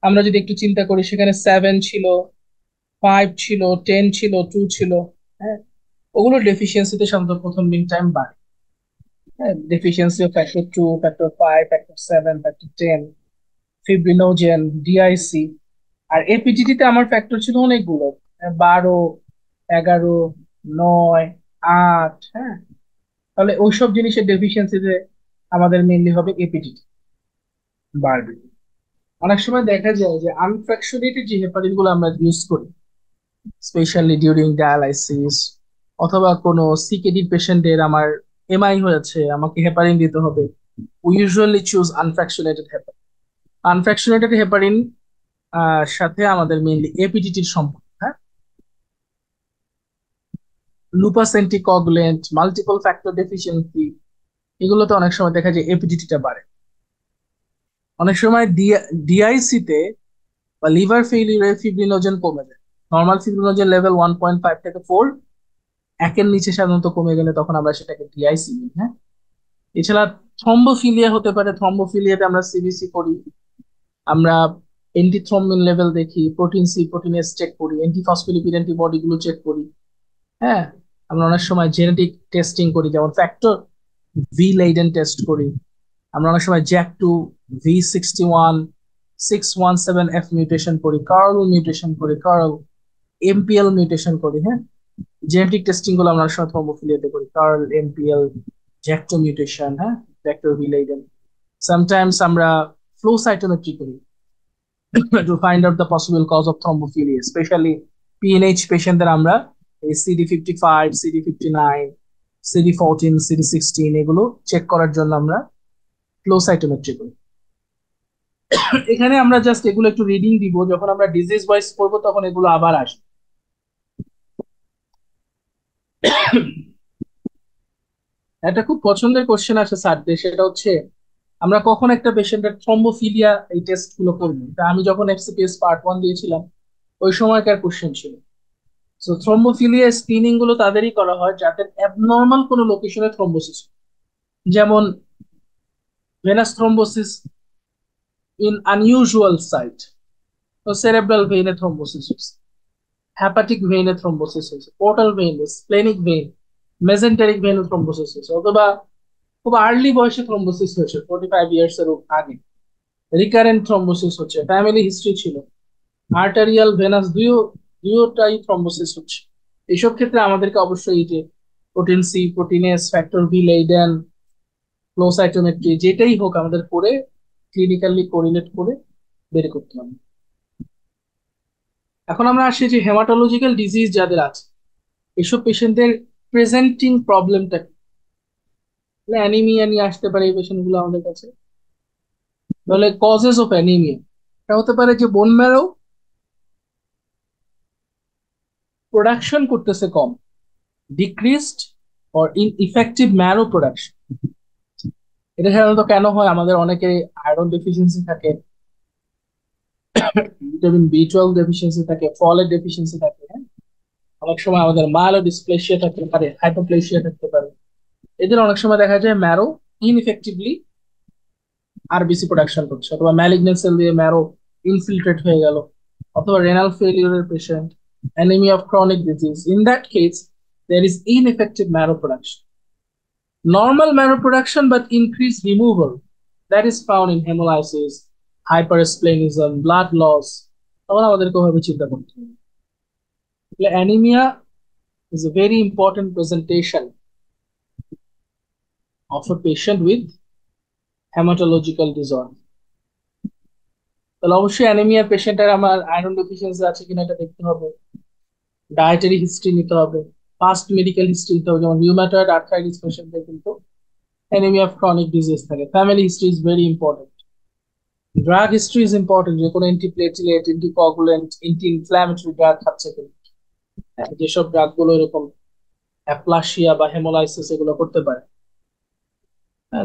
আমরা যদি একটু চিন্তা করি, সেখানে 7 ছিল, 5 ছিল, 10 ছিল, 2 ছিল, হ্যাঁ, ওগুলোর ডেফিসিয়েন্সিতে সাধারণত প্রথম মিন টাইম বাড়ে। হ্যাঁ, deficiency of factor 2, factor 5, factor 7, factor 10, fibrinogen, DIC. আর এপিডিটি তে আমার ফ্যাক্টর ছিল অনেকগুলো, 12, 11, 9, 8, হ্যাঁ। তাহলে ওইসব জিনিসের ডেফিসিয়েন্সিতে আমাদের মেনলি হবে এপিডিটি বাড়বে। অনেক সময় দেখা যায় যে আনফ্র্যাকশনেটেড যে হেপারিন গুলো আমরা ইউজ করি, স্পেশালি ডিউরিং ডায়ালাইসিস, অথবা কোনো সিকেডি পেশেন্টের আমার এমআই হয়েছে, আমাকে হেপারিন দিতে হবে, we usually choose unfractionated heparin. Unfractionated heparin সাথে আমাদের মেইনলি এপিডিটির সম্পর্ক, হ্যাঁ। Lupus anticoagulant, multiple factor deficiency, এগুলোতে অনেক সময় দেখা যায় এপিডিটিটা বাড়ে। অনেক সময় ডিআইসি তে বা লিভার ফেইলিউরে ফিব্রিনোজেন কমে যায়। নর্মাল ফিব্রিনোজেন লেভেল 1.5 থেকে 4, একের নিচে সাধারণত কমে গেলে তখন আমরা সেটাকে ডিআইসি নিই, হ্যাঁ। এছাড়া থ্রম্বোফিলিয়া হতে পারে, থ্রম্বোফিলিয়াতে আমরা সিবিসি করি, আমরা এন্টিথ্রম্বিন লেভেল দেখি, protein C, protein S check করি, অ্যান্টিফসফোলিপিড অ্যান্টিবডি গুলো চেক করি, হ্যাঁ। আমরা অনেক সময় জেনেটিক টেস্টিং করি, যেমন ফ্যাক্টর ভি লেইডেন টেস্ট করি। আমরা অনেক সময় জ্যাক 2, V61, 617F মিউটেশন করি, কার্ল মিউটেশন করি, কার্ল এমপিএল মিউটেশন করি, হ্যাঁ। জেনেটিক টেস্টিং গুলো আমরা অনেক সময় থ্রম্বোফিলিয়াতে করি, কার্ল, এমপিএল, জ্যাক 2 মিউটেশন, হ্যাঁ, ফ্যাক্টর ভি লেইডেন। সামটাইমস আমরা ফ্লো সাইটোমেট্রি করি to find out the possible cause of thrombophilia, especially PNH পেশেন্টদের আমরা এই CD55, CD59, CD14, CD16 এগুলো চেক করার জন্য আমরা ফ্লো সাইটোমেট্রি করি। এখানে আমরা জাস্ট এগুলো একটু রিডিং দিব, যখন আমরা ডিজিজ ওয়াইজ পড়বো তখন এগুলো আবার আসবে। একটা খুব পছন্দের কোশ্চেন আছে স্যারদের, সেটা হচ্ছে আমরা কখন একটা পেশেন্টের থ্রম্বোফিলিয়া এই টেস্ট গুলো করবো। তা আমি যখন এফসিপিএস পার্ট 1 দিয়েছিলাম, ওই সময়কার কোশ্চেন ছিল। সো থ্রম্বোফিলিয়া স্ক্রিনিং গুলো তাদেরই করা হয় যাদের অ্যাবনর্মাল কোনো লোকেশনে থ্রম্বোসিস, যেমন venous thrombosis in unusual site, তো সেরেব্রাল ভেইনে থ্রম্বোসিস হয়েছে, হ্যাপাটিক ভেইনে থ্রম্বোসিস হয়েছে, portal vein, splenic vein, mesenteric ভেইনে থ্রম্বোসিস হয়েছে, অথবা খুব আর্লি বয়সে থ্রম্বোসিস হয়েছে 45 ইয়ার্স এর আগে, রিকারেন্ট থ্রম্বোসিস হচ্ছে, ফ্যামিলি হিস্ট্রি ছিল, আর্টারিয়াল ভেনাস দুয়োটাই থ্রম্বোসিস হচ্ছে। এইসব ক্ষেত্রে আমাদেরকে অবশ্যই এই যে protein C, protein S, factor V Leiden, flow cytometry যেটাই হোক আমাদের করে ক্লিনিক্যালি কোরিলেট করে বের করতে হবে। এখন আমরা আসি যে হেমাটোলজিক্যাল ডিজিজ যাদের আছে, এসব পেশেন্টদের প্রেজেন্টিং প্রবলেমটা কি। অ্যানিমিয়া নিয়ে আসতে পারে এই পেশেন্ট গুলো আমাদের কাছে। তাহলে কজেস অফ অ্যানিমিয়া, এটা হতে পারে যে বোন ম্যারো প্রোডাকশন করতেছে কম, ডিক্রিজড অর ইনইফেক্টিভ ম্যারো প্রোডাকশন। এটা সাধারণত কেন হয়, আমাদের অনেকে আয়রন ডেফিসিয়েন্সি থাকে, ভিটামিন B12 ডেফিসিয়েন্সি থাকে, ফলের ডেফিসিয়েন্সি থাকে, হ্যাঁ। অনেক সময় আমাদের মাইলো ডিসপ্লেসিয়া থাকতে পারে, হাইপোপ্লেসিয়া থাকতে পারে। এদের অনেক সময় দেখা যায় ম্যারো ইনইফেক্টিভলি আরবিসি প্রোডাকশন করছে, অথবা ম্যালিগনেন্ট সেল দিয়ে ম্যারো ইনফিল্ট্রেট হয়ে গেল, অথবা রেনাল ফেলিউরের patient, anaemia of chronic disease. In that case there is ineffective marrow production, normal marrow production but increased removal, that is found in hemolysis, hypersplenism, blood loss। তখন আমাদেরকে ওভাবে চিন্তা করতে হবে। Anaemia is a very important presentation of a patient with hematological disorder। তাহলে অবশ্যই অ্যানিমিয়া পেশেন্টের আমার আয়রন ডেফিসিয়েন্সি আছে কিনা এটা দেখতে হবে, ডায়েটারি হিস্ট্রি নিতে হবে, পাস্ট মেডিকেল হিস্ট্রি নিতে হবে, যেমন রিউমাটয়েড আর্থ্রাইটিস পেশেন্টদের কিন্তু অ্যানিমিয়া অফ ক্রনিক ডিজিজ থাকে, family history is very important. Drug history is important, যে কোনো antiplatelet, anticoagulant, anti inflammatory drug খাচ্ছে কিনা। যেসব ড্রাগ গুলো এরকম অ্যাপ্লাসিয়া বা হেমোলাইসিস এগুলো করতে পারে।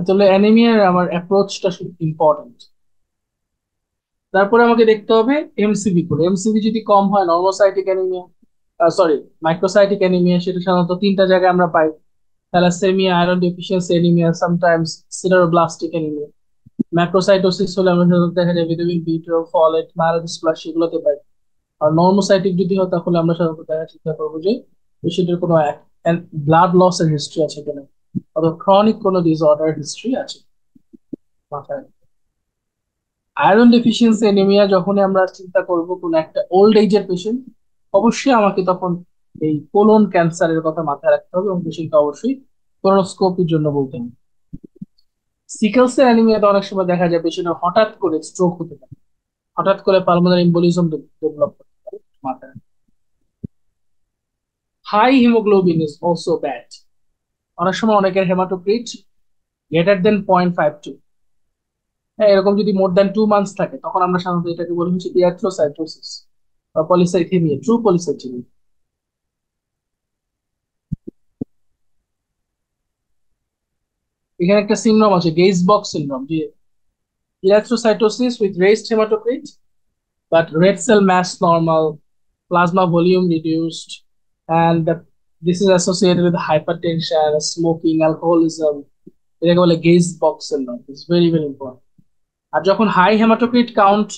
তাহলে অ্যানিমিয়ার আমার অ্যাপ্রোচটা ইম্পর্টেন্ট। তারপরে আমাকে দেখতে হবে এমসিবি করে। এমসিবি যদি কম হয়, normocytic anaemia, sorry, microcytic anaemia, সেটা সাধারণত তিনটা জায়গায় আমরা পাই: thalassaemia, iron deficiency anaemia, sometimes sideroblastic anaemia. Macrocytosis হলে আমরা সাধারণত দেখা যায় ভিটামিন বি 12, ফলেট, মায়োলয়েড এগুলোতে পাই। আর নর্মোসাইটিক যদি হয় তাহলে আমরা সাধারণত দেখা চিন্তা করবো যে পেশেন্টের কোনো ব্লাড লসের হিস্ট্রি আছে কিনা, অথবা ক্রনিক কোনো ডিসঅর্ডার হিস্ট্রি আছে মাথায়। আয়রন ডেফিসিয়েন্সি অ্যানিমিয়া যখনই আমরা চিন্তা করব কোন একটা ওল্ড এজের পেশেন্ট, অবশ্যই আমাকে তখন এই কোলন ক্যান্সারের কথা মাথায় রাখতে হবে এবং পেশেন্টকে অবশ্যই কোলোনোস্কোপির জন্য বলতে হবে। সিকেল সেল অ্যানিমিয়াতে অনেক সময় দেখা যায় পেশেন্টের হঠাৎ করে স্ট্রোক হতে পারে, হঠাৎ করে পালমোনারি এম্বোলিজম ডেভেলপ করতে পারে মাথায়। High haemoglobin is also bad. অনেক সময় অনেকের হেমাটোক্রিট greater than 0.52, হ্যাঁ, এরকম যদি more than 2 months থাকে তখন আমরা সাধারণত এটাকে বলি হচ্ছে ইয়াথ্রোসাইটোসিস বা পলিসাইথেমিয়া, ট্রু পলিসাইথেমিয়া। এখানে একটা সিনড্রোম আছে, গেজ বক্স সিনড্রোম, যে erythrocytosis with raised hematocrit but red cell mass normal, plasma volume reduced, and this is associated with hypertension, smoking, alcoholism. এটাকে বলে Gaisbock syndrome. It's very very important. আর যখন high haematocrit count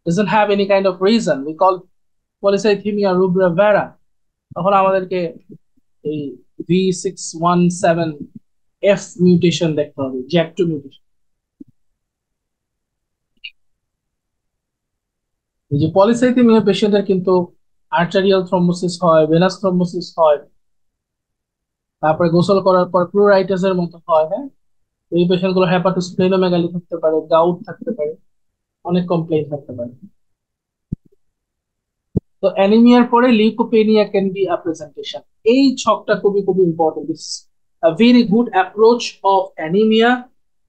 doesn't have any kind of reason, we call polycythemia rubra vera, তখন আমাদেরকে এই V617F মিউটেশন দেখতে হবে, জ্যাক2 মিউটেশন। এই যে পলিসাইথেমিয়া পেশেন্টের কিন্তু আর্টারিয়াল থ্রম্বোসিস হয়, ভেনাস থ্রম্বোসিস হয়, তারপরে গোসল করার পর প্লুরাইটিস এর মতো হয়। হ্যাঁ, এই পেশেন্ট গুলো হেপাটোস্প্লেনোমেগালি থাকতে পারে, গাউট থাকতে পারে, অনেক কমপ্লেইন থাকতে পারে। তো অ্যানিমিয়ার পরে leucopenia can be a presentation. এই ছকটা খুবই খুবই important. This a very good approach of anaemia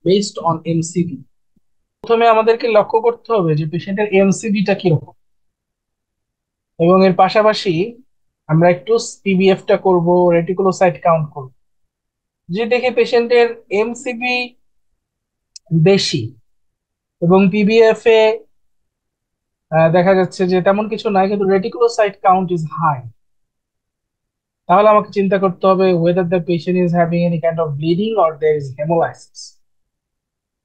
based on MCB. প্রথমে আমাদেরকে লক্ষ্য করতে হবে যে পেশেন্টের এমসিবিটা কিরকম, এবং এর পাশাপাশি আমরা একটু পিবিএফ টা করব, রেটিকুলোসাইট কাউন্ট করব। যে দেখে পেশেন্টের এমসিবি বেশি এবং পিবিএফ এ দেখা যাচ্ছে যে তেমন কিছু নাই, কিন্তু রেটিকুলোসাইট কাউন্ট ইজ হাই, তাহলে আমাকে চিন্তা করতে হবে whether the patient is having any kind of bleeding or there is hemolysis।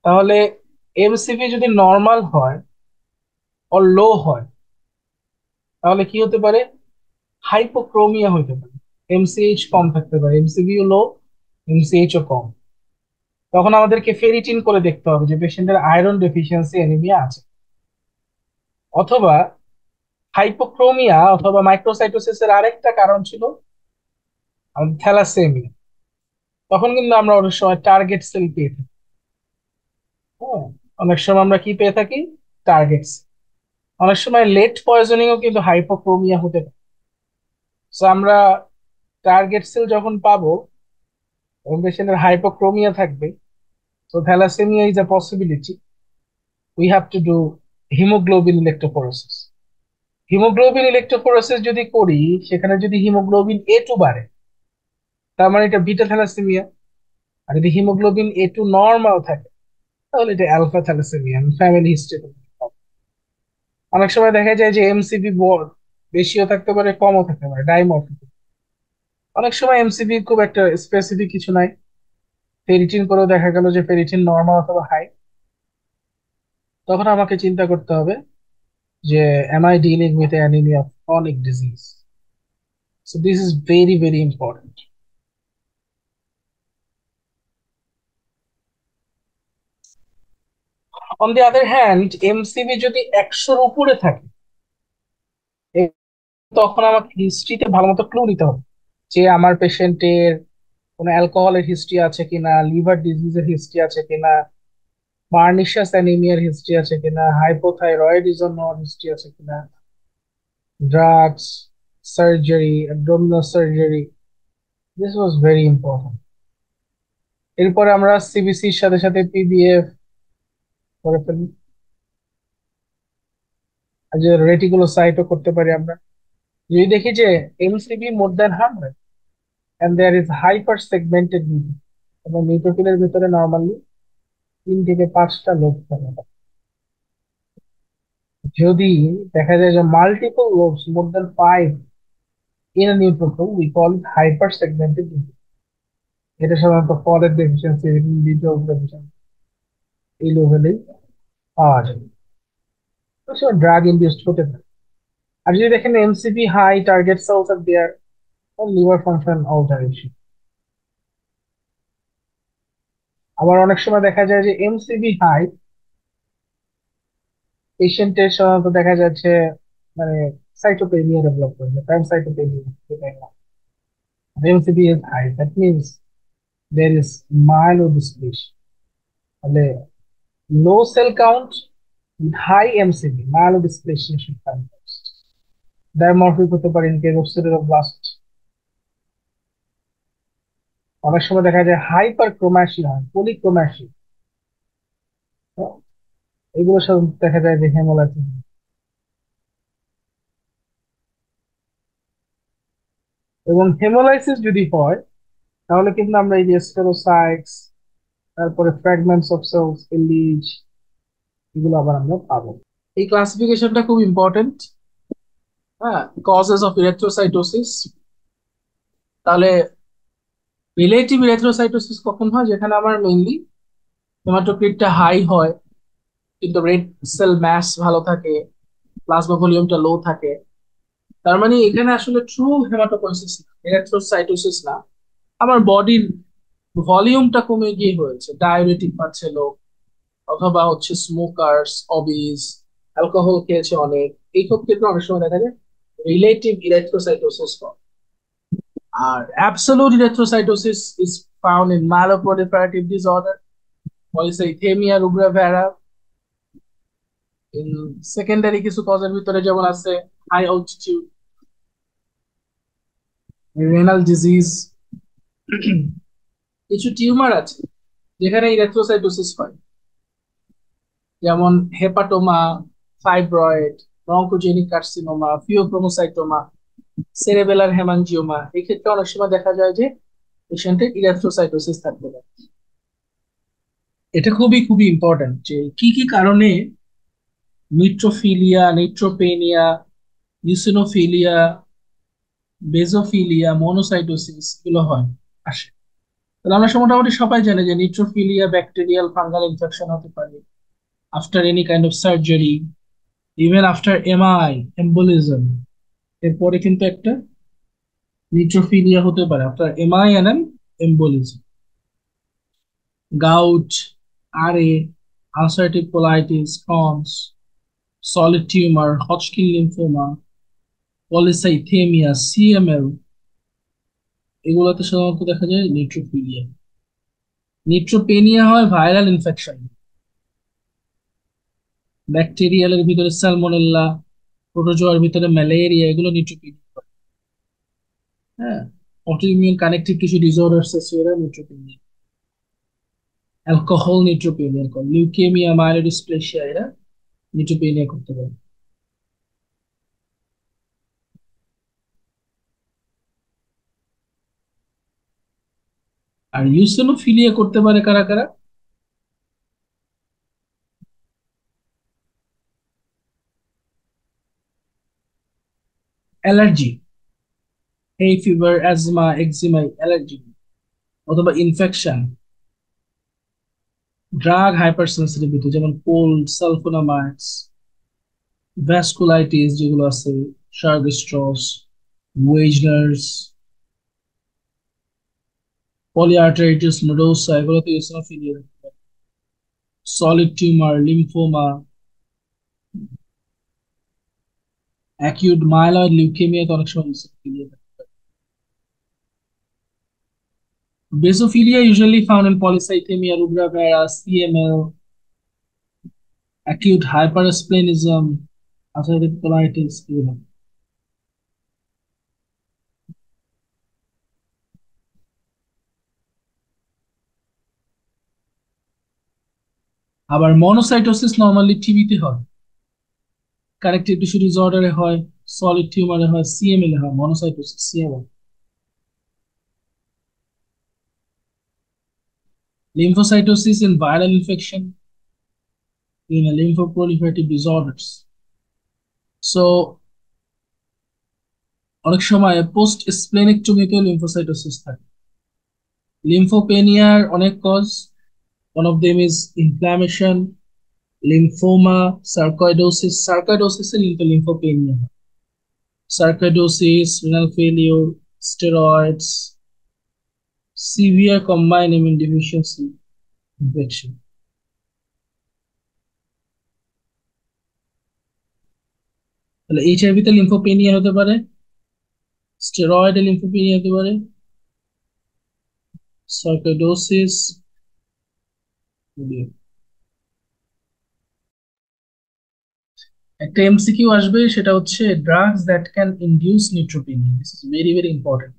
তাহলে এমসিবি যদি নর্মাল হয় or লো হয় তাহলে কি হতে পারে? হাইপোক্রোমিয়া হতে পারে, এমসিএইচ কম থাকতে পারে, এমসিবিও লো, এমসিএইচ ও কম। তখন আমাদেরকে ফেরিটিন করে দেখতে হবে যে পেশেন্টের আয়রন ডেফিসিয়েন্সি অ্যানিমিয়া আছে। অথবা হাইপোক্রোমিয়া অথবা মাইক্রোসাইটোসিসের আরেকটা কারণ ছিল আমাদের থ্যালাসেমিয়া। তখন কিন্তু আমরা অনেক সময় টার্গেট সেল পেয়ে থাকি। হ্যাঁ, অনেক সময় আমরা কি পেয়ে থাকি? টার্গেট। অনেক সময় লেট পয়জনিংও কিন্তু হাইপোক্রোমিয়া হতে পারে। তো আমরা টার্গেট সেল যখন পাবো এবং পেশেন্টের হাইপোক্রোমিয়া থাকবে, তো thalassaemia is a possibility. We have to do haemoglobin electrophoresis. Haemoglobin electrophoresis যদি করি, সেখানে যদি হিমোগ্লোবিন A2 বাড়ে, তার মানে এটা বিটা থ্যালাসেমিয়া। আর যদি হিমোগ্লোবিন A2 নর্মাল থাকে তাহলে এটা অ্যালফা থ্যালাসেমিয়া, ফ্যামিলি হিস্ট্রি। অনেক সময় দেখা যায় যে এমসিবি বেশিও থাকতে পারে, কমও থাকতে পারে, ডাইমরফিক। অনেক সময় এমসিবি খুব একটা স্পেসিফিক কিছু নাই, ফেরিটিন করেও দেখা গেল যে ফেরিটিন নর্মাল অথবা হাই। তখন আমাকে চিন্তা করতে হবে যে am I dealing with anemia of chronic disease? So this is very very important. On the other hand, MCB যদি 100-র উপরে থাকে, এ- তখন আমাকে হিস্ট্রিতে ভালো মতো ক্লু নিতে হবে যে আমার পেশেন্টের কোনো অ্যালকোহলের হিস্ট্রি আছে কিনা, লিভার ডিজিজের হিস্ট্রি আছে কিনা, পার্নিশাস অ্যানিমিয়ার হিস্ট্রি আছে কিনা, হাইপোথাইরয়েডিজম হিস্ট্রি আছে কিনা, drugs, surgery, abdominal surgery. This was very important. এরপরে আমরা সিবিসির সাথে সাথে পিবিএফ করে ফেলি। আর যে রেটিকুলোসাইটও করতে পারি আমরা। যদি দেখি যে MCB more than 100 and there is hyper segmented neutrophil, এবং নিউট্রোফিলের ভিতরে নর্মালি 3 থেকে 5টা লোব থাকে। যদি দেখা যায় যে multiple lobes more than 5 in a neutrophil, we call it hyper segmented neutrophil. এটা সাধারণত ফলের ডেফিসিয়েন্সি, ভিটামিন বি ডেফিসিয়েন্সি এই লেভেলেই পাওয়া যায়। তো সে ড্রাগ ইনডিউসড হতে পারে। আর যদি দেখেন এমসিবি হাই, টার্গেট সেলস আর দেয়ার, লিভার ফাংশন অল্টারেশন। আবার অনেক সময় দেখা যায় যে এমসিবি হাই পেশেন্টের সাধারণত দেখা যাচ্ছে মানে সাইটোপেনিয়া ডেভেলপ করবে, pancytopenia, MCV is high, that means there is myelodysplasia, তাহলে low cell count with high MCV, myelodysplasia should come first. Dimorphic হতে পারে ইন কেস অফ সিরোব্লাস্ট। অনেক সময় দেখা যায় হাইপার ক্রোমাসি হয়, পলিক্রোমাসি, এগুলো সব দেখা যায় যে হেমোলাইসিস। এবং হেমোলাইসিস যদি হয় তাহলে কিন্তু আমরা এই যে স্টেরোসাইটস, তারপরে ফ্র্যাগমেন্টস অফ সেলস, লিচ, এগুলো আবার আমরা পাবো। এই ক্লাসিফিকেশনটা খুব ইম্পর্টেন্ট। হ্যাঁ, কজেস অফ ইরেথ্রোসাইটোসিস। তাহলে রিলেটিভ ইরেথ্রোসাইটোসিস কখন হয়? যেখানে আমার মেইনলি হেমাটোক্রিটটা হাই হয় কিন্তু রেড সেল ম্যাস ভালো থাকে, প্লাজমা ভলিউমটা লো থাকে। তার মানে এখানে আসলে ট্রু হেমাটোপয়েসিস না, এরিথ্রোসাইটোসিস না, আমার বডির ভলিউমটা কমে গিয়ে হয়েছে, ডায়াবেটিক পাচ্ছে লোক, অথবা হচ্ছে স্মোকার্স, অবিজ, অ্যালকোহল খেয়েছে অনেক, এইসব ক্ষেত্রে অনেক সময় দেখা যায় রিলেটিভ ইরেথ্রোসাইটোসিস হয়। আর absolute erythrocytosis is found in myeloproliferative disorder, polycythaemia rubra vera. Secondary কিছু কজের ভিতরে যেমন আছে হাই অল্টিটিউড, রেনাল ডিজিজ, কিছু টিউমার আছে যেখানে ইরেথ্রোসাইটোসিস হয়, যেমন hepatoma, fibroid, bronchogenic carcinoma, phaeochromocytoma, cerebellar haemangioma. এই ক্ষেত্রে অনেক সময় দেখা যায় যে পেশেন্টের ইরেথ্রোসাইটোসিস থাকতে পারে। এটা খুবই খুবই ইম্পর্টেন্ট যে কি কি কারণে নিট্রোফিলিয়া, নিট্রোপেনিয়া, ইউসিনোফিলিয়া, বেজোফিলিয়া, মনোসাইটোসিস এগুলো হয়, আসে। তাহলে আমরা মোটামুটি সবাই জানি যে নিট্রোফিলিয়া ব্যাকটেরিয়াল ফাঙ্গাল ইনফেকশন হতে পারে after any kind of surgery, even after MI embolism, এরপরে কিন্তু একটা নিউট্রোফিলিয়া হতে পারে after MI and embolism. Gout, RA, ulcerative colitis, Crohn's, solid tumour, Hodgkin lymphoma, polycythaemia, CML, এগুলোতে সাধারণত দেখা যায় নিউট্রোফিলিয়া। নিউট্রোপেনিয়া হয় ভাইরাল ইনফেকশন, ব্যাকটেরিয়ালের ভিতরে স্যালমোনেল্লা, প্রোটোজোয়ার ভিতরে ম্যালেরিয়া, এগুলো নিউট্রোপেনিয়া। হ্যাঁ, অটোইমিউন কানেকটিভ টিস্যু ডিসঅর্ডারস আছে, এরা নিউট্রোপেনিয়া। অ্যালকোহল নিউট্রোপেনিয়া করে, লিউকেমিয়া, মায়োডিসপ্লেসিয়া, এরা নিউট্রোপেনিয়া করতে পারে। আর ইউসিনোফিলিয়া করতে পারে কারা কারা? Allergy, hay fever, asthma, eczema, allergy, অথবা ইনফেকশন, ড্রাগ হাইপার সেন্সিটিভিটি যেমন কোল্ড, সালফোনামাইডস, ভ্যাসকুলাইটিস যেগুলো আছে, শার্গস্ট্রস, ওয়েজনার্স, পলিআর্টারিটিস নোডোসা, এগুলোতে eosinophilia. Solid tumour, lymphoma, acute myeloid লিউকেমিয়াতে অনেক সময় eosinophilia. Basophilia usually found in polycythemia rubra vera, CML, acute hypersplenism, ulcerative colitis, এগুলো। আবার মনোসাইটোসিস নর্মালি টিবিতে হয়। কানেকটিভ টিস্যু ডিসঅর্ডারে হয়, সলিড টিউমারে হয়, সিএমএল এ হয়, monocytosis CML. Lymphocytosis in viral infection, in a lymphoproliferative disorders. So অনেক সময় পোস্ট স্প্লেনেক্টমিতেও লিম্ফোসাইটোসিস থাকে। লিম্ফোপেনিয়ার অনেক cause, one of them is inflammation, lymphoma, sarcoidosis. Sarcoidosis এর কিন্তু lymphopenia হয়। Sarcoidosis, renal failure, steroids, severe combined immune deficiency infection. তাহলে এইচআইভি তে লিম্ফোপেনিয়া হতে পারে, স্টেরয়েডে লিম্ফোপেনিয়া হতে পারে, সার্কোইডোসিস। একটা এমসিকিউ আসবে, সেটা হচ্ছে drugs that can induce neutropenia, this is very very important.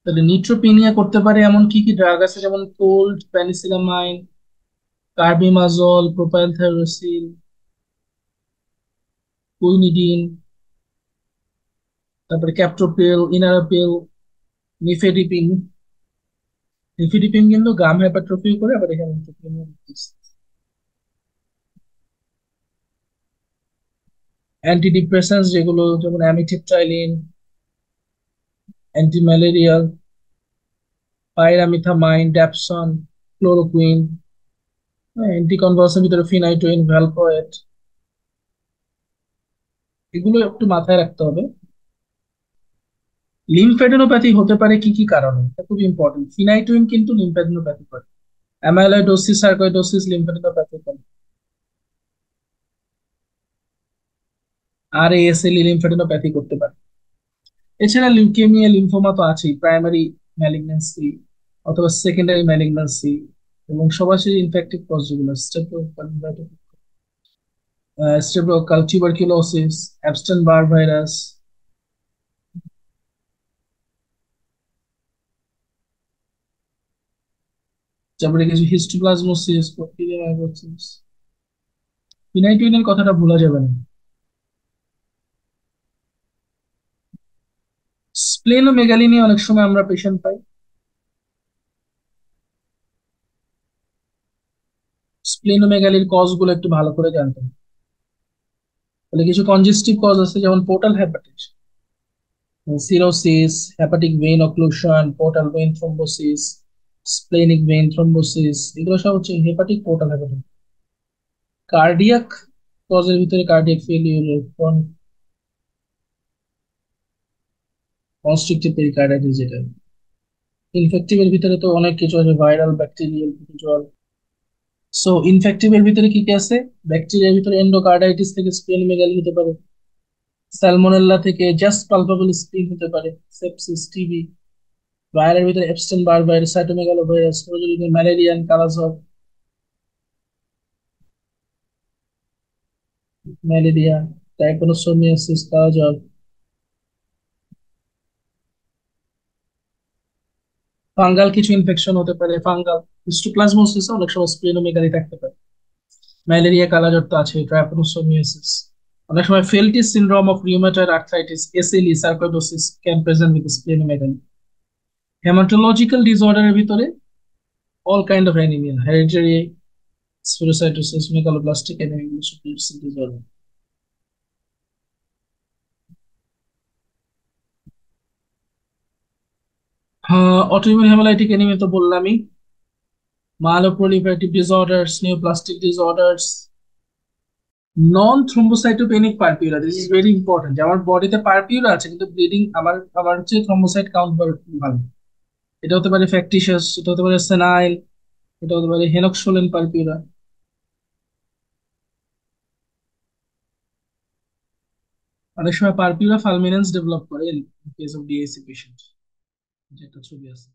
তাহলে নিউট্রোপেনিয়া করতে পারে এমন কি কি ড্রাগ আছে, যেমন কোল্ড পেনিসিলামাইন, কার্বিমাজল, প্রোপাইলথাইরোসিন, কুইনিডিন, তারপরে ক্যাপটোপ্রিল, ইনারাপিল, নিফেডিপিন। নিফেডিপিন কিন্তু গাম হাইপারট্রফি করে, আবার এখানে নিউট্রোপেনিয়া। অ্যান্টিডিপ্রেসেন্টস যেগুলো, যেমন amitriptyline, anti malarial, pyrimethamine, dapsone, chloroquine, anticonvulsant ভিতরে ফিনাইটোইন, ভ্যালপ্রয়েট। এগুলো একটু মাথায় রাখতে হবে। লিম্ফেডেনোপ্যাথি হতে পারে কি কি কারণে, এটা খুব ইম্পর্টেন্ট। ফিনাইটোইন কিন্তু লিম্ফেডেনোপ্যাথি করে, অ্যামাইলয়েডোসিস, সার্কোইডোসিস লিম্ফেডেনোপ্যাথি করে, আর এএসএল লিম্ফেডেনোপ্যাথি করতে পারে। এছাড়া লিউকেমিয়া, লিম্ফোমা তো আছেই, প্রাইমারি ম্যালিগন্যান্সি অথবা সেকেন্ডারি ম্যালিগন্যান্সি, এবং সরাসরি ইনফেক্টিভ কজ যেগুলো, স্ট্রেপ্টোকাল টিউবারকুলোসিস, অ্যাবস্টেন বার ভাইরাস, তারপরে কিছু হিস্টোপ্লাজমোসিস, ব্যাকটেরিয়া মাইকোসিস। ফিনাইটোইনের কথাটা ভোলা যাবে না। স্প্লেনোমেগালি নিয়ে অনেক সময় আমরা পেশেন্ট পাই। স্প্লেনোমেগালির কজ গুলো একটু ভালো করে জানতে হবে। তাহলে কিছু কনজেস্টিভ কজ আছে, যেমন portal hepatitis, cirrhosis, hepatic vein occlusion, portal vein thrombosis, splenic vein thrombosis, এগুলো সব হচ্ছে হেপাটিক পোর্টাল হ্যাপাটাইটিস। কার্ডিয়াক কজের ভিতরে কার্ডিয়াক ফেলিউর, কনস্ট্রিক্টিভ পেরিকার্ডাইটিস যেটা। ইনফেক্টিভ এর ভিতরে তো অনেক কিছু আছে, ভাইরাল, ব্যাকটেরিয়াল, জল। সো ইনফেক্টিভ এর ভিতরে কি কি আছে, ব্যাকটেরিয়ার ভিতরে এন্ডোকার্ডাইটিস থেকে স্প্লেনোমেগালি হতে পারে, স্যালমোনেল্লা থেকে জাস্ট পালপাবল স্প্লিন হতে পারে, সেপসিস, টিবি। ভাইরালের ভিতরে Epstein Barr virus, cytomegalo virus, ম্যালেরিয়ান কালাজ্বর, ম্যালেরিয়া, ট্রাইকোনোসোমিয়াসিস, কালাজ্বর। ফাঙ্গাল কিছু ইনফেকশন হতে পারে, ফাঙ্গাল হিস্টোপ্লাজমোসিস অনেক সময় স্প্লেনোমেগালি থাকতে পারে। ম্যালেরিয়া কালাজ্বর তো আছে, ট্রাইকোনোসোমিয়াসিস। অনেক সময় Felty's syndrome of rheumatoid arthritis, SLE, sarcoidosis can present with splenomegaly. Haematological ডিসঅর্ডারের ভিতরে all kind of anaemia, hereditary spherocytosis, megaloblastic anaemia, disorder. হ্যাঁ, অটোইমিউন হেমালাইটিক অ্যানিমিয়া তো বললামই। Myeloproliferative disorders, neoplastic disorders, non thrombocytopenic purpura, this is very important. যে আমার বডিতে পারপিউরা আছে কিন্তু ব্লিডিং, আমার আমার হচ্ছে থ্রোম্বোসাইট কাউন্ট ভালো। এটা হতে পারে ফ্যাকটিশাস, এটা হতে পারে সেনাইল, এটা হতে পারে হেনক্সোলেন পারপিউরা। অনেক সময় পারপিউরা ফালমিনেন্স ডেভেলপ করে in case of DAC patient, যেটা ছবি আছে।